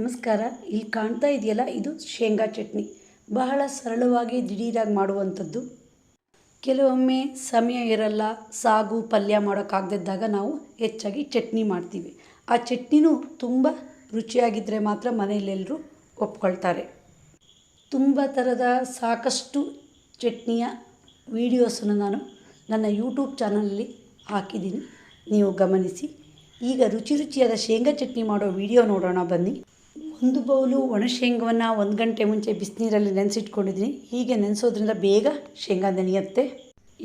ನಮಸ್ಕಾರ. ಇಲ್ಲಿ ಕಾಣ್ತಾ ಇದೆಯಲ್ಲ, ಇದು ಶೇಂಗಾ ಚಟ್ನಿ. ಬಹಳ ಸರಳವಾಗಿ ದಿಢೀರಾಗಿ ಮಾಡುವಂಥದ್ದು. ಕೆಲವೊಮ್ಮೆ ಸಮಯ ಇರಲ್ಲ, ಸಾಗು ಪಲ್ಯ ಮಾಡೋಕ್ಕಾಗದಿದ್ದಾಗ ನಾವು ಹೆಚ್ಚಾಗಿ ಚಟ್ನಿ ಮಾಡ್ತೀವಿ. ಆ ಚಟ್ನಿನೂ ತುಂಬ ರುಚಿಯಾಗಿದ್ದರೆ ಮಾತ್ರ ಮನೆಯಲ್ಲೆಲ್ಲರೂ ಒಪ್ಕೊಳ್ತಾರೆ. ತುಂಬ ಥರದ ಸಾಕಷ್ಟು ಚಟ್ನಿಯ ವೀಡಿಯೋಸನ್ನು ನಾನು ನನ್ನ ಯೂಟ್ಯೂಬ್ ಚಾನಲಲ್ಲಿ ಹಾಕಿದ್ದೀನಿ, ನೀವು ಗಮನಿಸಿ. ಈಗ ರುಚಿಯಾದ ಶೇಂಗಾ ಚಟ್ನಿ ಮಾಡೋ ವಿಡಿಯೋ ನೋಡೋಣ ಬನ್ನಿ. ಒಂದು ಬೌಲು ಒಣಶೇಂಗವನ್ನು 1 ಗಂಟೆ ಮುಂಚೆ ಬಿಸಿನೀರಲ್ಲಿ ನೆನೆಸಿಟ್ಕೊಂಡಿದ್ದೀನಿ. ಹೀಗೆ ನೆನೆಸೋದ್ರಿಂದ ಬೇಗ ಶೇಂಗಾ ನೆನೆಯುತ್ತೆ.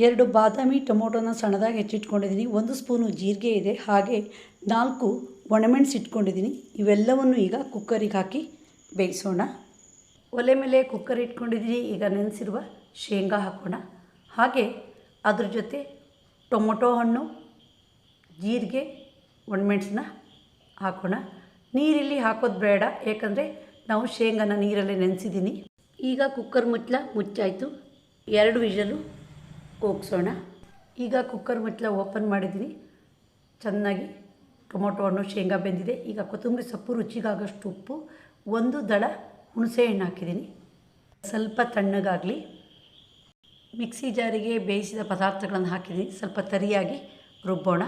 2 ಬಾದಾಮಿ ಟೊಮೊಟೊನ ಸಣ್ಣದಾಗಿ ಹೆಚ್ಚಿಟ್ಕೊಂಡಿದ್ದೀನಿ. 1 ಸ್ಪೂನು ಜೀರಿಗೆ ಇದೆ. ಹಾಗೆ 4 ಒಣಮೆಣಸು ಇಟ್ಕೊಂಡಿದ್ದೀನಿ. ಇವೆಲ್ಲವನ್ನು ಈಗ ಕುಕ್ಕರಿಗೆ ಹಾಕಿ ಬೇಯಿಸೋಣ. ಒಲೆ ಮೇಲೆ ಕುಕ್ಕರ್ ಇಟ್ಕೊಂಡಿದ್ದೀನಿ. ಈಗ ನೆನೆಸಿರುವ ಶೇಂಗಾ ಹಾಕೋಣ. ಹಾಗೆ ಅದ್ರ ಜೊತೆ ಟೊಮೊಟೊ ಹಣ್ಣು, ಜೀರಿಗೆ, ಒಣಮೆಣಸನ್ನ ಹಾಕೋಣ. ನೀರಿಲ್ಲಿ ಹಾಕೋದು ಬೇಡ, ಏಕೆಂದರೆ ನಾವು ಶೇಂಗಾನ ನೀರಲ್ಲಿ ನೆನೆಸಿದ್ದೀನಿ. ಈಗ ಕುಕ್ಕರ್ ಮುಚ್ಚಾಯಿತು. 2 ವಿಷಲು ಕೂಗಿಸೋಣ. ಈಗ ಕುಕ್ಕರ್ ಮುಚ್ಚಳ ಓಪನ್ ಮಾಡಿದ್ದೀನಿ. ಚೆನ್ನಾಗಿ ಟೊಮೊಟೊ ಹಣ್ಣು, ಶೇಂಗಾ ಬೆಂದಿದೆ. ಈಗ ಕೊತ್ತಂಬರಿ ಸೊಪ್ಪು, ರುಚಿಗಾಗಷ್ಟು ಉಪ್ಪು, 1 ದಳ ಹುಣಸೆ ಹಣ್ಣು ಹಾಕಿದ್ದೀನಿ. ಸ್ವಲ್ಪ ತಣ್ಣಗಾಗಲಿ. ಮಿಕ್ಸಿ ಜಾರಿಗೆ ಬೇಯಿಸಿದ ಪದಾರ್ಥಗಳನ್ನು ಹಾಕಿದ್ದೀನಿ. ಸ್ವಲ್ಪ ತರಿಯಾಗಿ ರುಬ್ಬೋಣ.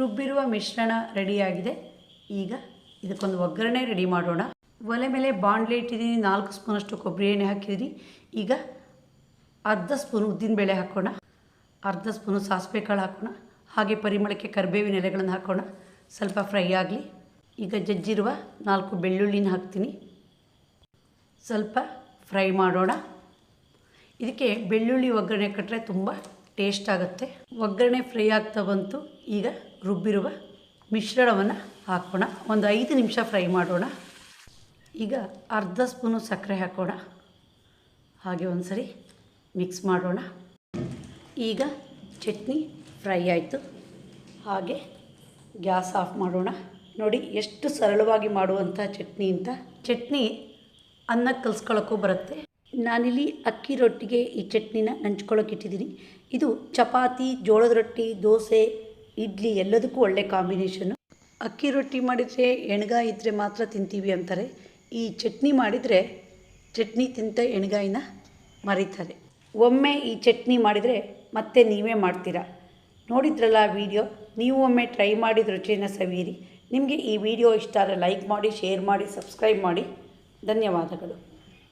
ರುಬ್ಬಿರುವ ಮಿಶ್ರಣ ರೆಡಿಯಾಗಿದೆ. ಈಗ ಇದಕ್ಕೊಂದು ಒಗ್ಗರಣೆ ರೆಡಿ ಮಾಡೋಣ. ಒಲೆ ಮೇಲೆ ಬಾಣಲೆ ಇಟ್ಟಿದ್ದೀನಿ. 4 ಸ್ಪೂನಷ್ಟು ಕೊಬ್ಬರಿ ಎಣ್ಣೆ ಹಾಕಿದ್ದೀನಿ. ಈಗ ಅರ್ಧ ಸ್ಪೂನು ಉದ್ದಿನಬೇಳೆ ಹಾಕೋಣ. ಅರ್ಧ ಸ್ಪೂನು ಸಾಸಿವೆ ಕಾಳು ಹಾಕೋಣ. ಹಾಗೆ ಪರಿಮಳಕ್ಕೆ ಕರಿಬೇವಿನ ಎಲೆಗಳನ್ನು ಹಾಕೋಣ. ಸ್ವಲ್ಪ ಫ್ರೈ ಆಗಲಿ. ಈಗ ಜಜ್ಜಿರುವ 4 ಬೆಳ್ಳುಳ್ಳಿನ ಹಾಕ್ತೀನಿ. ಸ್ವಲ್ಪ ಫ್ರೈ ಮಾಡೋಣ. ಇದಕ್ಕೆ ಬೆಳ್ಳುಳ್ಳಿ ಒಗ್ಗರಣೆ ಕೊಟ್ಟರೆ ತುಂಬ ಟೇಸ್ಟ್ ಆಗುತ್ತೆ. ಒಗ್ಗರಣೆ ಫ್ರೈ ಆಗ್ತಾ ಬಂತು. ಈಗ ರುಬ್ಬಿರುವ ಮಿಶ್ರಣವನ್ನು ಹಾಕೋಣ. ಒಂದು 5 ನಿಮಿಷ ಫ್ರೈ ಮಾಡೋಣ. ಈಗ ಅರ್ಧ ಸ್ಪೂನು ಸಕ್ಕರೆ ಹಾಕೋಣ. ಹಾಗೆ ಒಂದು ಸರಿ ಮಿಕ್ಸ್ ಮಾಡೋಣ. ಈಗ ಚಟ್ನಿ ಫ್ರೈ ಆಯಿತು. ಹಾಗೆ ಗ್ಯಾಸ್ ಆಫ್ ಮಾಡೋಣ. ನೋಡಿ ಎಷ್ಟು ಸರಳವಾಗಿ ಮಾಡುವಂಥ ಚಟ್ನಿ ಅಂತ. ಚಟ್ನಿ ಅನ್ನಕ್ಕೆ ಕಲಿಸ್ಕೊಳ್ಳೋಕ್ಕೂ ಬರುತ್ತೆ. ನಾನಿಲ್ಲಿ ಅಕ್ಕಿ ರೊಟ್ಟಿಗೆ ಈ ಚಟ್ನಿನ ನಂಚ್ಕೊಳ್ಳೋಕೆ ಇಟ್ಟಿದ್ದೀನಿ. ಇದು ಚಪಾತಿ, ಜೋಳದ ರೊಟ್ಟಿ, ದೋಸೆ, ಇಡ್ಲಿ ಎಲ್ಲದಕ್ಕೂ ಒಳ್ಳೆ ಕಾಂಬಿನೇಷನ್ನು. ಅಕ್ಕಿ ರೊಟ್ಟಿ ಮಾಡಿದರೆ ಎಣ್ಗಾಯಿ ಇದ್ದರೆ ಮಾತ್ರ ತಿಂತೀವಿ ಅಂತಾರೆ. ಈ ಚಟ್ನಿ ಮಾಡಿದರೆ ಚಟ್ನಿ ತಿಂತ ಎಣ್ಗಾಯಿನ ಮರೀತಾರೆ. ಒಮ್ಮೆ ಈ ಚಟ್ನಿ ಮಾಡಿದರೆ ಮತ್ತೆ ನೀವೇ ಮಾಡ್ತೀರಾ. ನೋಡಿದ್ರಲ್ಲ ವಿಡಿಯೋ, ನೀವು ಒಮ್ಮೆ ಟ್ರೈ ಮಾಡಿದ ರುಚಿಯನ್ನು ಸವಿಯಿರಿ. ನಿಮಗೆ ಈ ವಿಡಿಯೋ ಇಷ್ಟ ಆದರೆ ಲೈಕ್ ಮಾಡಿ, ಶೇರ್ ಮಾಡಿ, ಸಬ್ಸ್ಕ್ರೈಬ್ ಮಾಡಿ. ಧನ್ಯವಾದಗಳು.